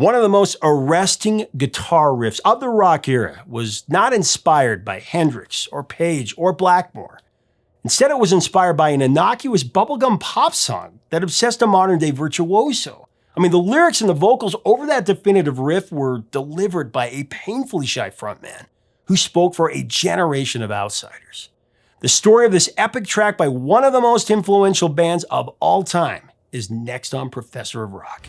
One of the most arresting guitar riffs of the rock era was not inspired by Hendrix or Page or Blackmore. Instead, it was inspired by an innocuous bubblegum pop song that obsessed a modern-day virtuoso. I mean, the lyrics and the vocals over that definitive riff were delivered by a painfully shy frontman who spoke for a generation of outsiders. The story of this epic track by one of the most influential bands of all time is next on Professor of Rock.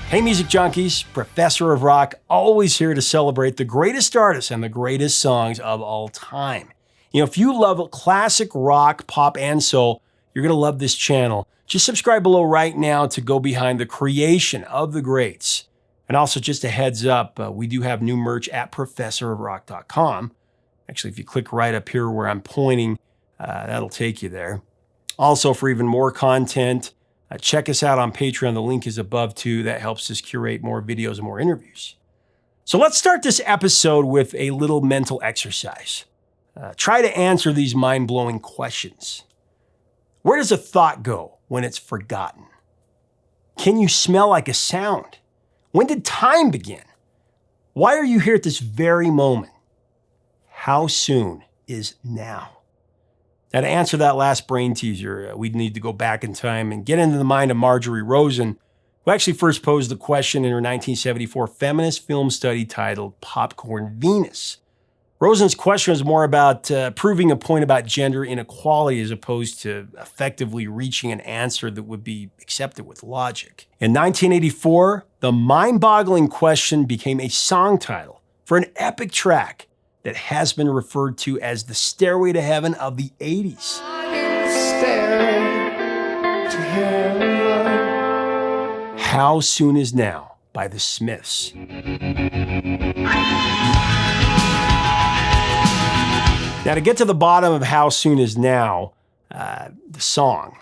Hey music junkies, Professor of Rock, always here to celebrate the greatest artists and the greatest songs of all time. You know, if you love classic rock, pop, and soul, you're going to love this channel. Just subscribe below right now to go behind the creation of the greats. And also just a heads up, we do have new merch at professorofrock.com. Actually, if you click right up here where I'm pointing, that'll take you there. Also, for even more content, check us out on Patreon. The link is above too. That helps us curate more videos and more interviews. So let's start this episode with a little mental exercise. Try to answer these mind-blowing questions. Where does a thought go when it's forgotten? Can you smell like a sound? When did time begin? Why are you here at this very moment? How soon is now? Now, to answer that last brain teaser, we'd need to go back in time and get into the mind of Marjorie Rosen, who actually first posed the question in her 1974 feminist film study titled Popcorn Venus. Rosen's question was more about proving a point about gender inequality as opposed to effectively reaching an answer that would be accepted with logic. In 1984, the mind-boggling question became a song title for an epic track that has been referred to as the Stairway to Heaven of the 80s. How Soon Is Now by the Smiths. Now, to get to the bottom of How Soon Is Now, the song,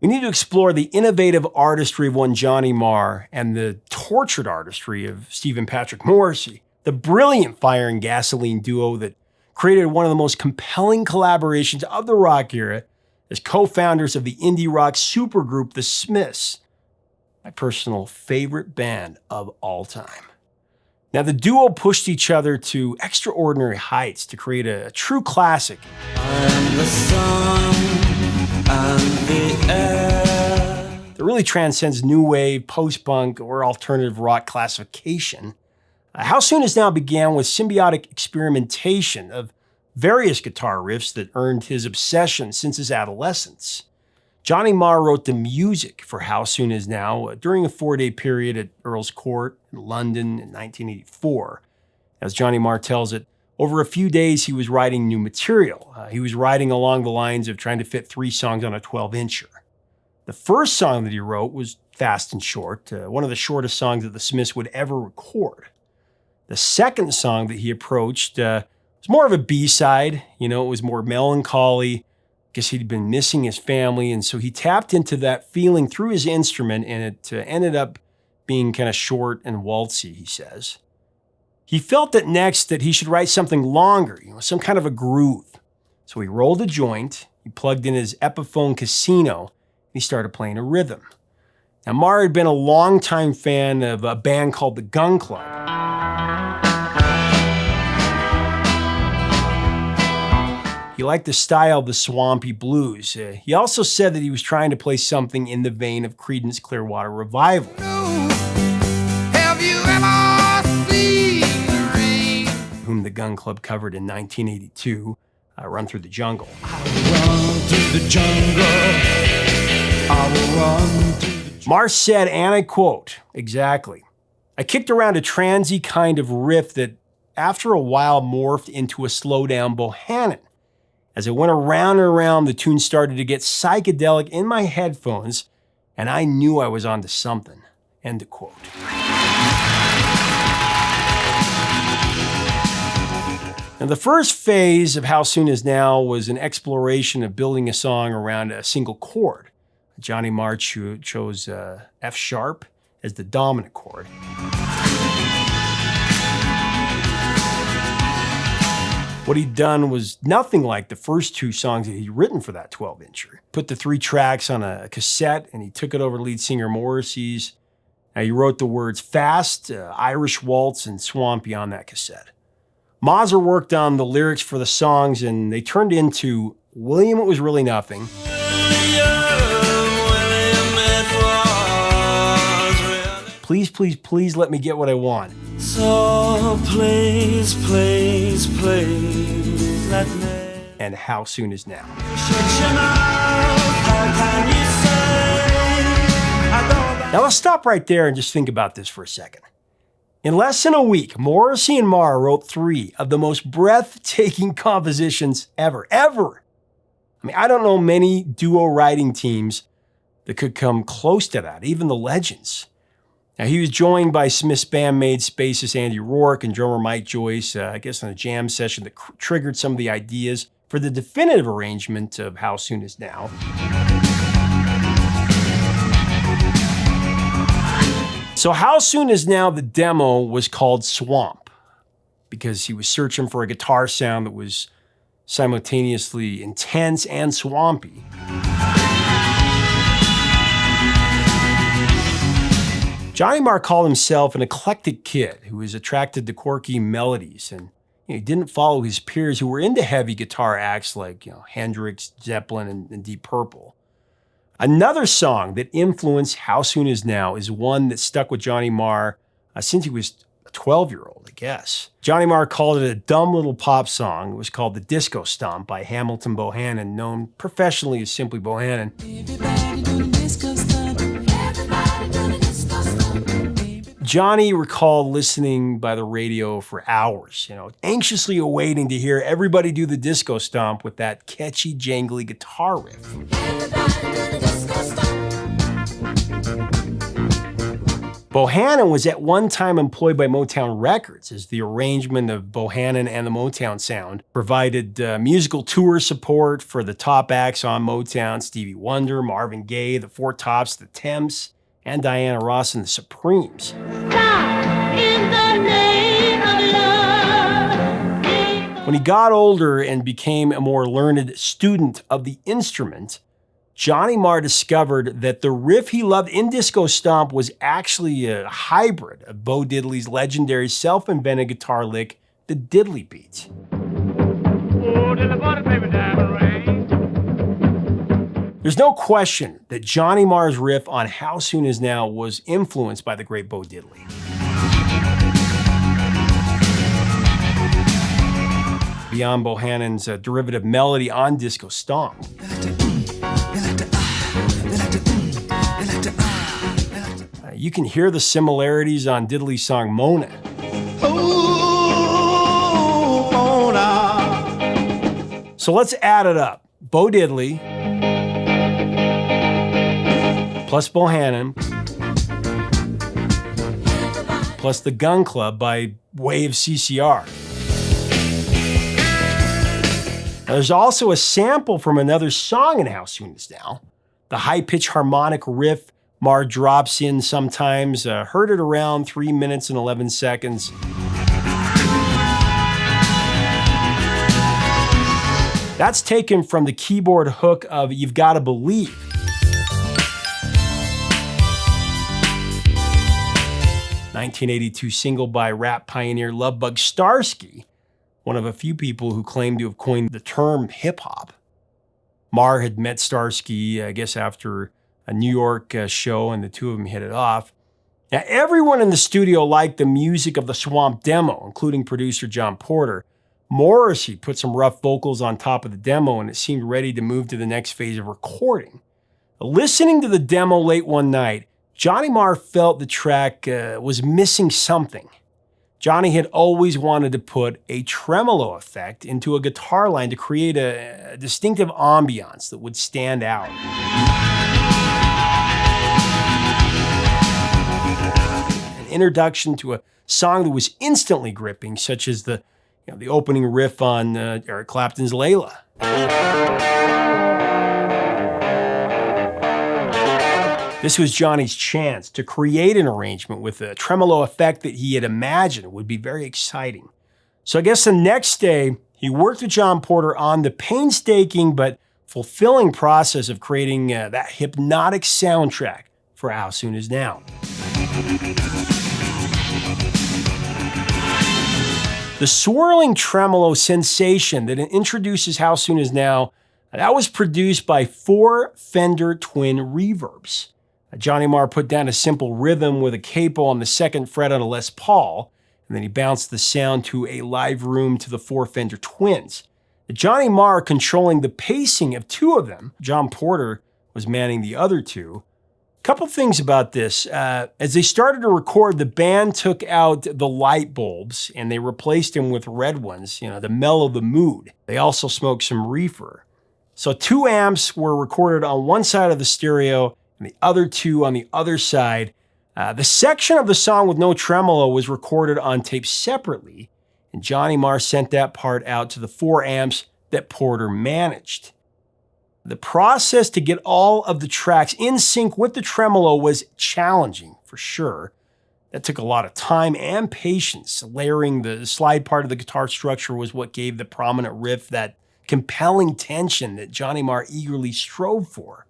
we need to explore the innovative artistry of one Johnny Marr and the tortured artistry of Stephen Patrick Morrissey, the brilliant Fire and Gasoline duo that created one of the most compelling collaborations of the rock era as co-founders of the indie rock supergroup The Smiths, my personal favorite band of all time. Now, the duo pushed each other to extraordinary heights to create a true classic. The sun and the air. That really transcends new wave, post-punk, or alternative rock classification. How Soon Is Now began with symbiotic experimentation of various guitar riffs that earned his obsession since his adolescence. Johnny Marr wrote the music for How Soon Is Now during a 4-day period at Earl's Court in London in 1984. As Johnny Marr tells it, over a few days he was writing new material. He was writing along the lines of trying to fit 3 songs on a 12-incher. The first song that he wrote was fast and short, one of the shortest songs that the Smiths would ever record. The second song that he approached was more of a B-side. You know, it was more melancholy. Guess he'd been missing his family, and so he tapped into that feeling through his instrument, and it ended up being kind of short and waltzy, he says. He felt that next that he should write something longer, some kind of a groove. So he rolled a joint, he plugged in his Epiphone Casino, and he started playing a rhythm. Now, Marr had been a longtime fan of a band called the Gun Club. He liked the style of the swampy blues. He also said that he was trying to play something in the vein of Creedence Clearwater Revival. Have you ever seen the rain? Whom the Gun Club covered in 1982, Run Through the Jungle. I will run through the jungle. I will run through the jungle. Marr said, and I quote, exactly, I kicked around a transy kind of riff that after a while morphed into a slow-down Bohannon. As it went around and around, the tune started to get psychedelic in my headphones, and I knew I was onto something. End of quote. Now, the first phase of How Soon Is Now was an exploration of building a song around a single chord. Johnny Marr chose F sharp as the dominant chord. What he'd done was nothing like the first 2 songs that he'd written for that 12-incher. Put the 3 tracks on a cassette, and he took it over to lead singer Morrissey's. Now, he wrote the words Fast, Irish Waltz, and Swampy on that cassette. Mazur worked on the lyrics for the songs, and they turned into William It Was Really Nothing, Please, Please, Please Let Me Get What I Want, so please, please, please let me. And How Soon Is Now. Now let's stop right there and just think about this for a second. In less than a week, Morrissey and Marr wrote 3 of the most breathtaking compositions ever. I mean, I don't know many duo writing teams that could come close to that, even the legends. Now, he was joined by Smith's bandmates, bassist Andy Rourke and drummer Mike Joyce, I guess on a jam session that triggered some of the ideas for the definitive arrangement of How Soon Is Now. So How Soon Is Now, the demo, was called Swamp because he was searching for a guitar sound that was simultaneously intense and swampy. Johnny Marr called himself an eclectic kid who was attracted to quirky melodies, and he didn't follow his peers who were into heavy guitar acts like Hendrix, Zeppelin, and Deep Purple. Another song that influenced How Soon Is Now is one that stuck with Johnny Marr since he was a 12-year-old, I guess. Johnny Marr called it a dumb little pop song. It was called The Disco Stomp by Hamilton Bohannon, known professionally as simply Bohannon. Everybody doing disco stomp. Everybody doing disco stomp. Johnny recalled listening by the radio for hours, anxiously awaiting to hear everybody do the disco stomp with that catchy, jangly guitar riff. Bohannon was at one time employed by Motown Records as the arrangement of Bohannon and the Motown sound provided musical tour support for the top acts on Motown: Stevie Wonder, Marvin Gaye, the Four Tops, the Temps, and Diana Ross and the Supremes. When he got older and became a more learned student of the instrument, Johnny Marr discovered that the riff he loved in Disco Stomp was actually a hybrid of Bo Diddley's legendary self-invented guitar lick, the Diddley beat. There's no question that Johnny Marr's riff on How Soon Is Now was influenced by the great Bo Diddley. Beyond Bohannon's derivative melody on Disco Stomp, you can hear the similarities on Diddley's song Mona. Oh, Mona. So let's add it up. Bo Diddley plus Bohannon plus the Gun Club by way of CCR. Now, there's also a sample from another song in How Soon Is Now. The high-pitched harmonic riff Marr drops in sometimes, heard at around 3 minutes and 11 seconds. That's taken from the keyboard hook of You've Gotta Believe. (1982) single by rap pioneer Lovebug Starski, one of a few people who claim to have coined the term hip-hop. Marr had met Starski, I guess, after a New York show, and the two of them hit it off. Now, everyone in the studio liked the music of the Swamp demo, including producer John Porter. Morrissey put some rough vocals on top of the demo, and it seemed ready to move to the next phase of recording. Listening to the demo late one night, Johnny Marr felt the track was missing something. Johnny had always wanted to put a tremolo effect into a guitar line to create a distinctive ambiance that would stand out. An introduction to a song that was instantly gripping, such as the opening riff on Eric Clapton's Layla. This was Johnny's chance to create an arrangement with a tremolo effect that he had imagined would be very exciting. So I guess the next day, He worked with John Porter on the painstaking but fulfilling process of creating that hypnotic soundtrack for How Soon Is Now. The swirling tremolo sensation that introduces How Soon Is Now, that was produced by 4 Fender twin reverbs. Johnny Marr put down a simple rhythm with a capo on the 2nd fret on a Les Paul, and then he bounced the sound to a live room to the 4 Fender twins. Johnny Marr controlling the pacing of 2 of them. John Porter was manning the other 2. Couple things about this. As they started to record, the band took out the light bulbs and they replaced them with red ones, to mellow the mood. They also smoked some reefer. So 2 amps were recorded on one side of the stereo and the other 2 on the other side. The section of the song with no tremolo was recorded on tape separately, and Johnny Marr sent that part out to the 4 amps that Porter managed. The process to get all of the tracks in sync with the tremolo was challenging, for sure. That took a lot of time and patience. Layering the slide part of the guitar structure was what gave the prominent riff that compelling tension that Johnny Marr eagerly strove for.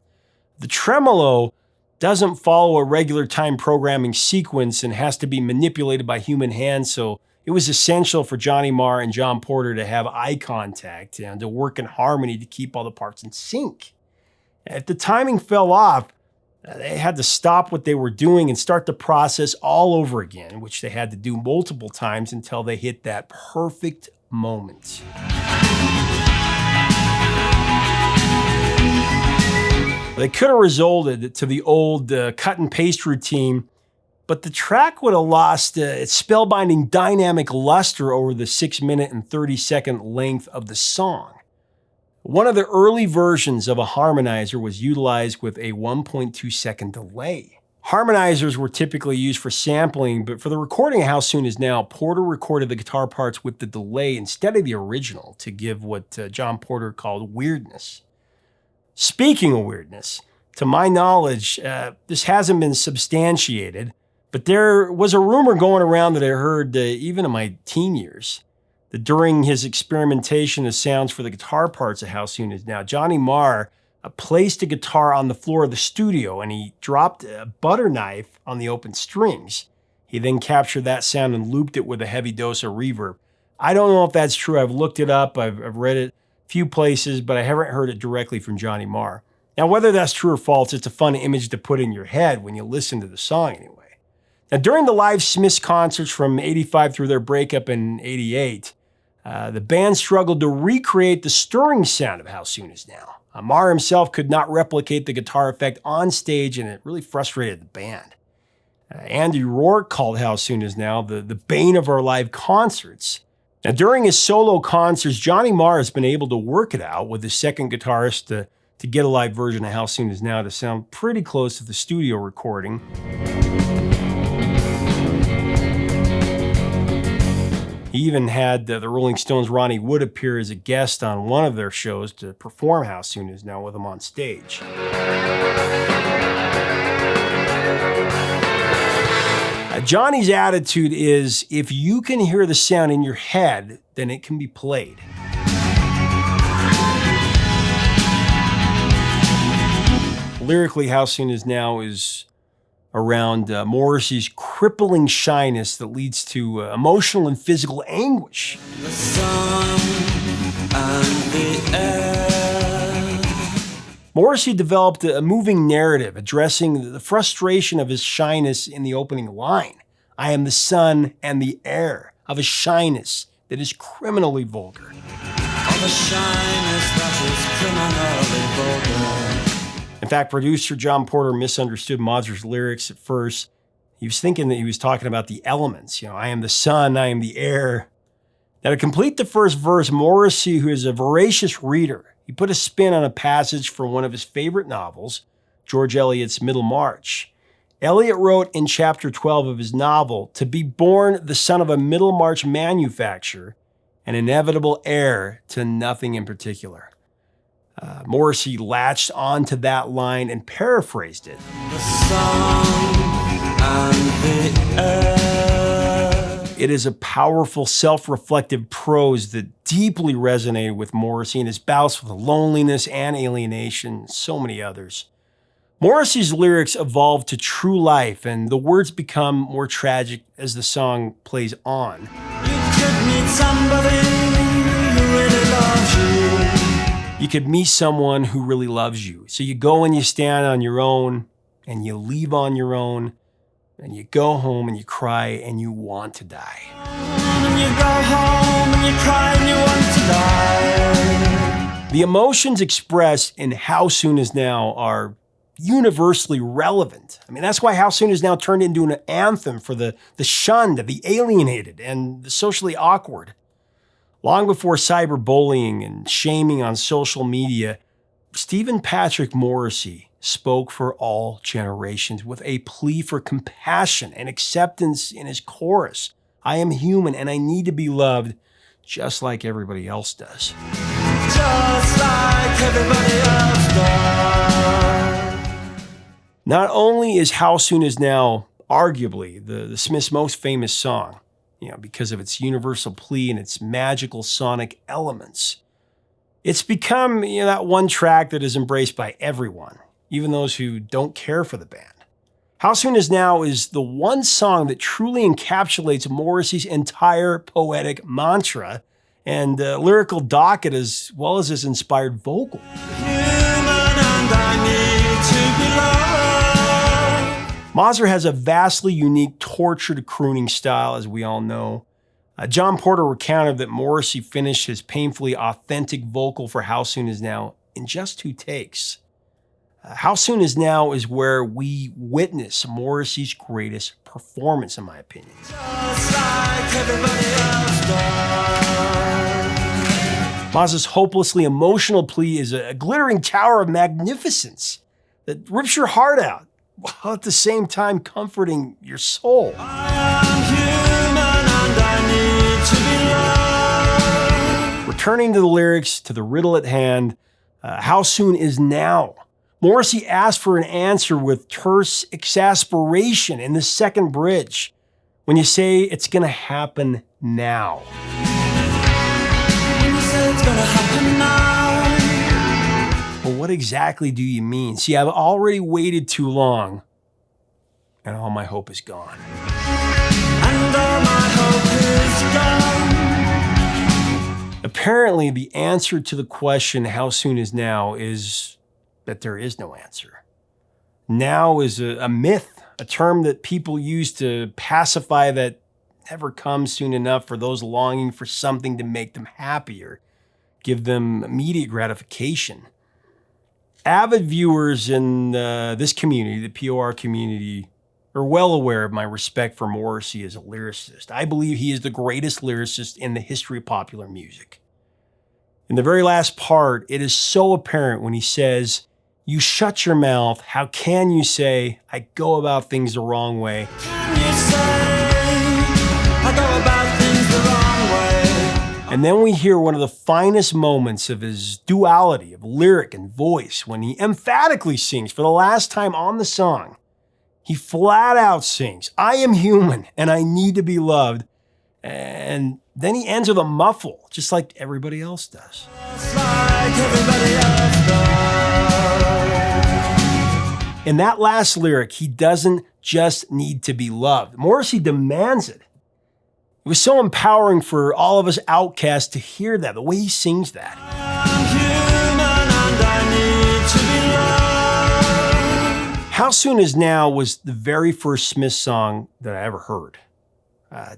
The tremolo doesn't follow a regular time programming sequence and has to be manipulated by human hands, so it was essential for Johnny Marr and John Porter to have eye contact and to work in harmony to keep all the parts in sync. If the timing fell off, they had to stop what they were doing and start the process all over again, which they had to do multiple times until they hit that perfect moment. They could have resulted to the old cut and paste routine, but the track would have lost its spellbinding dynamic luster over the 6-minute and 30-second length of the song. One of the early versions of a harmonizer was utilized with a 1.2-second delay. Harmonizers were typically used for sampling, but for the recording of How Soon Is Now, Porter recorded the guitar parts with the delay instead of the original to give what John Porter called weirdness. Speaking of weirdness, to my knowledge, this hasn't been substantiated, but there was a rumor going around that I heard even in my teen years, that during his experimentation of sounds for the guitar parts of How Soon Is Now, Johnny Marr placed a guitar on the floor of the studio and he dropped a butter knife on the open strings. He then captured that sound and looped it with a heavy dose of reverb. I don't know if that's true. I've looked it up. I've read it a few places, but I haven't heard it directly from Johnny Marr. Now, whether that's true or false, it's a fun image to put in your head when you listen to the song anyway. Now, during the live Smiths concerts from 85 through their breakup in 88, the band struggled to recreate the stirring sound of How Soon Is Now. Marr himself could not replicate the guitar effect on stage, and it really frustrated the band. Andy Rourke called How Soon Is Now the bane of our live concerts. Now, during his solo concerts, Johnny Marr has been able to work it out with his second guitarist to get a live version of How Soon Is Now to sound pretty close to the studio recording. He even had the Rolling Stones' Ronnie Wood appear as a guest on one of their shows to perform How Soon Is Now with him on stage. Johnny's attitude is, if you can hear the sound in your head, then it can be played. Lyrically, How Soon Is Now is around Morrissey's crippling shyness that leads to emotional and physical anguish. The sun and the air. Morrissey developed a moving narrative addressing the frustration of his shyness in the opening line. I am the sun and the air of a shyness that is criminally vulgar. Of a shyness that is criminally vulgar. In fact, producer John Porter misunderstood Mozart's lyrics at first. He was thinking that he was talking about the elements. I am the sun, I am the air. Now, to complete the first verse, Morrissey, who is a voracious reader, he put a spin on a passage from one of his favorite novels, George Eliot's Middlemarch. Eliot wrote in chapter 12 of his novel, to be born the son of a Middlemarch manufacturer, an inevitable heir to nothing in particular. Morrissey latched onto that line and paraphrased it. The sun and the air. It It is a powerful, self-reflective prose that deeply resonated with Morrissey in his bouts with loneliness and alienation, and so many others. Morrissey's lyrics evolve to true life, and the words become more tragic as the song plays on. You could meet somebody who really loves you. You could meet someone who really loves you. So you go and you stand on your own, and you leave on your own, and you go home and you cry and you want to die. And you go home and you cry and you want to die. The emotions expressed in How Soon Is Now are universally relevant. I mean, that's why How Soon Is Now turned into an anthem for the shunned, the alienated, and the socially awkward. Long before cyberbullying and shaming on social media, Stephen Patrick Morrissey spoke for all generations with a plea for compassion and acceptance in his chorus. I am human and I need to be loved just like everybody else does. Just like everybody else does. Not only is How Soon Is Now arguably the Smiths' most famous song, because of its universal plea and its magical sonic elements, it's become that one track that is embraced by everyone, even those who don't care for the band. How Soon Is Now is the one song that truly encapsulates Morrissey's entire poetic mantra and lyrical docket, as well as his inspired vocal. Human and I need to be loved. Mazur has a vastly unique, tortured crooning style, as we all know. John Porter recounted that Morrissey finished his painfully authentic vocal for How Soon Is Now in just 2 takes. How Soon Is Now is where we witness Morrissey's greatest performance, in my opinion. Just like everybody else does. Mazur's hopelessly emotional plea is a glittering tower of magnificence that rips your heart out, while at the same time comforting your soul. I am human and I need to be loved. Returning to the lyrics, to the riddle at hand, How Soon Is Now? Morrissey asked for an answer with terse exasperation in the second bridge, when you say it's going to happen now. When you say it's gonna happen now. Well, what exactly do you mean? See, I've already waited too long, and all my hope is gone. And all my hope is gone. Apparently, the answer to the question, how soon is now, is that there is no answer. Now is a myth, a term that people use to pacify that never comes soon enough for those longing for something to make them happy or give them immediate gratification. Avid viewers in this community, the POR community, are well aware of my respect for Morrissey as a lyricist. I believe he is the greatest lyricist in the history of popular music. In the very last part, it is so apparent when he says, "You shut your mouth. How can you say I go about things the wrong way?" Can you say I go about things the wrong way? And then we hear one of the finest moments of his duality of lyric and voice when he emphatically sings for the last time on the song. He flat out sings, "I am human and I need to be loved." And then he ends with a muffle, just like everybody else does. Just like everybody else does. In that last lyric, he doesn't just need to be loved. Morrissey demands it. It was so empowering for all of us outcasts to hear that, the way he sings that. I'm human and I need to be loved. How Soon Is Now was the very first Smiths song that I ever heard.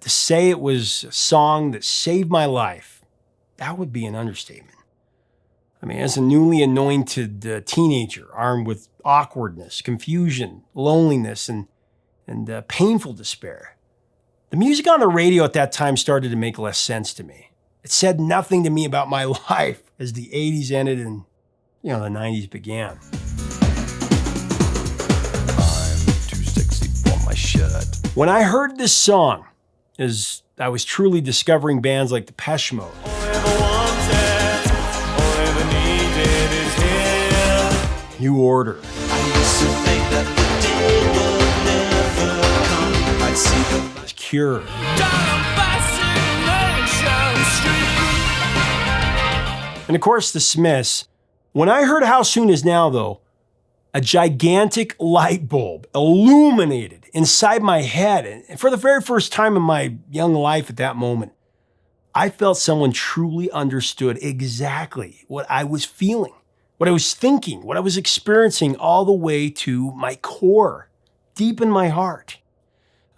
To say it was a song that saved my life, that would be an understatement. I mean, as a newly anointed teenager, armed with awkwardness, confusion, loneliness, and painful despair, the music on the radio at that time started to make less sense to me. It said nothing to me about my life as the 80s ended and, the 90s began. I'm too sexy for my shirt. When I heard this song, as I was truly discovering bands like Depeche Mode, All ever wanted, all ever needed is here. New Order, I used to think that the day would never come. I'd see the Cure, down And of course, the Smiths. When I heard How Soon Is Now, though, a gigantic light bulb illuminated inside my head. And for the very first time in my young life at that moment, I felt someone truly understood exactly what I was feeling, what I was thinking, what I was experiencing all the way to my core, deep in my heart.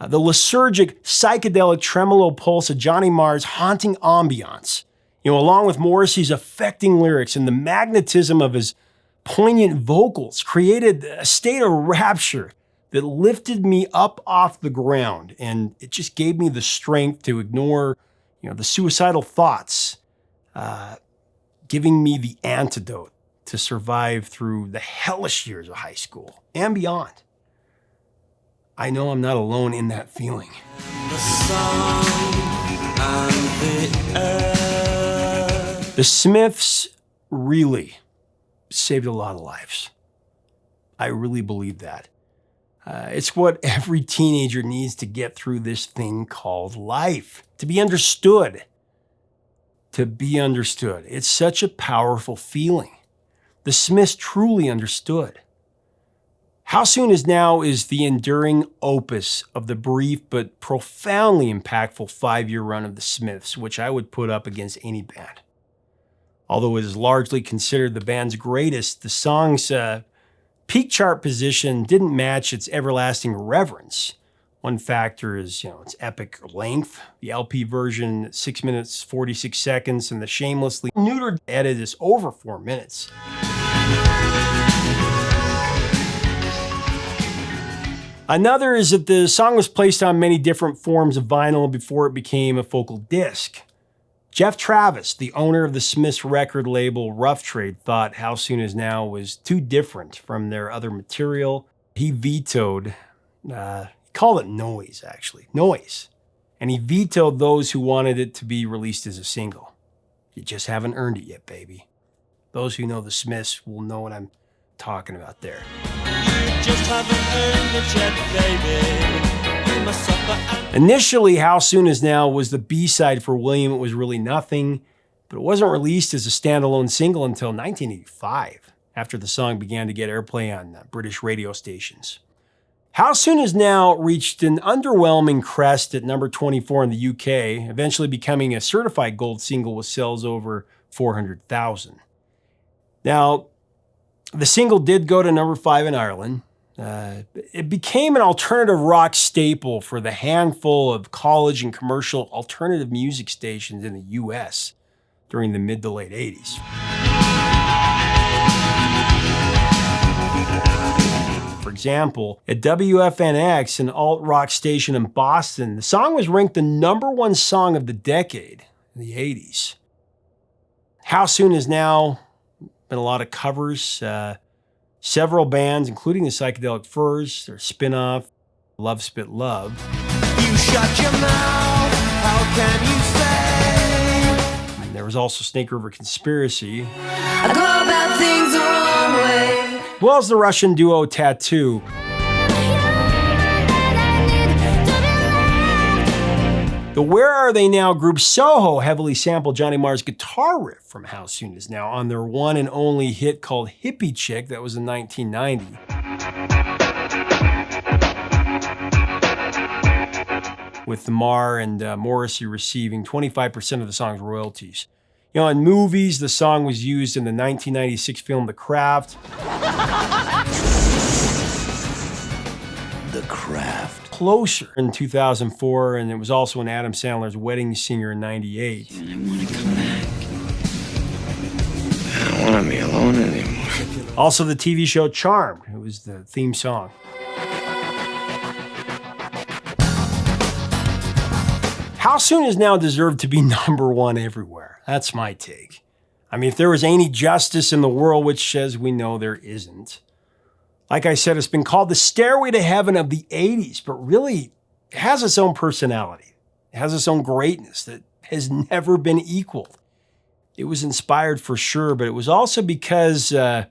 The lysergic, psychedelic tremolo pulse of Johnny Marr's haunting ambiance, along with Morrissey's affecting lyrics and the magnetism of his poignant vocals, created a state of rapture that lifted me up off the ground. And it just gave me the strength to ignore, the suicidal thoughts, giving me the antidote to survive through the hellish years of high school and beyond. I know I'm not alone in that feeling. The sun and the earth. The Smiths really saved a lot of lives. I really believe that. It's what every teenager needs to get through this thing called life, to be understood. To be understood. It's such a powerful feeling. The Smiths truly understood. How Soon Is Now is the enduring opus of the brief but profoundly impactful 5-year run of the Smiths, which I would put up against any band. Although it is largely considered the band's greatest, the song's peak chart position didn't match its everlasting reverence. One factor is, its epic length. The LP version, 6 minutes, 46 seconds, and the shamelessly neutered edit is over 4 minutes. Another is that the song was placed on many different forms of vinyl before it became a focal disc. Jeff Travis, the owner of the Smiths record label Rough Trade, thought How Soon Is Now was too different from their other material. He vetoed, he called it noise, actually, noise. And he vetoed those who wanted it to be released as a single. You just haven't earned it yet, baby. Those who know the Smiths will know what I'm talking about there. Just haven't earned it yet, baby. You must suffer and Initially, How Soon Is Now was the B-side for William It Was Really Nothing, but it wasn't released as a standalone single until 1985, after the song began to get airplay on British radio stations. How Soon Is Now reached an underwhelming crest at number 24 in the UK, eventually becoming a certified gold single with sales over 400,000. Now, the single did go to number 5 in Ireland. It became an alternative rock staple for the handful of college and commercial alternative music stations in the US during the mid to late 80s. For example, at WFNX, an alt-rock station in Boston, the song was ranked the number 1 song of the decade in the 80s. How Soon Is Now? Been a lot of covers. Several bands, including the Psychedelic Furs, their spin-off, Love Spit Love. you shut your mouth. How can you say? And there was also Snake River Conspiracy, I go about things the wrong way. as well as the Russian duo Tattoo. The Where Are They Now group Soho heavily sampled Johnny Marr's guitar riff from How Soon Is Now on their one and only hit called Hippie Chick that was in 1990. With Marr and Morrissey receiving 25% of the song's royalties. In movies, the song was used in the 1996 film The Craft. The Craft. Closer in 2004, and it was also in Adam Sandler's Wedding Singer in 98. I don't want to be alone anymore. Also the TV show Charmed, it was the theme song. How Soon Is Now deserved to be number 1 everywhere. That's my take. I mean, if there was any justice in the world, which as we know there isn't. Like I said, it's been called the Stairway to Heaven of the 80s, but really it has its own personality. It has its own greatness that has never been equaled. It was inspired for sure, but it was also because of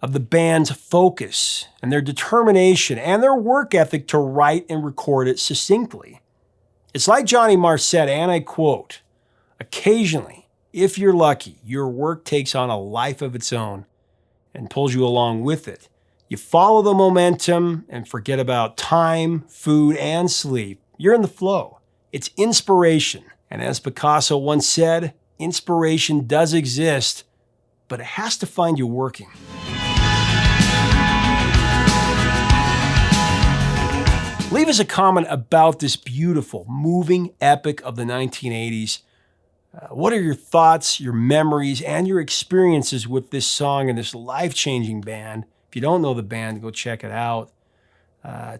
the band's focus and their determination and their work ethic to write and record it succinctly. It's like Johnny Marr said, and I quote, "Occasionally, If you're lucky, your work takes on a life of its own and pulls you along with it. You follow the momentum and forget about time, food, and sleep. You're in the flow. It's inspiration. And as Picasso once said, inspiration does exist, but it has to find you working. Leave us a comment about this beautiful, moving epic of the 1980s. What are your thoughts, your memories, and your experiences with this song and this life-changing band? If you don't know the band, go check it out.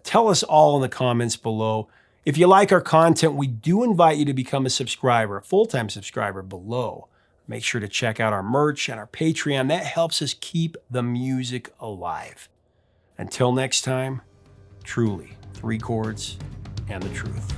Tell us all in the comments below. If you like our content, we do invite you to become a subscriber, a full-time subscriber below. Make sure to check out our merch and our Patreon. That helps us keep the music alive. Until next time, truly, 3 chords and the truth.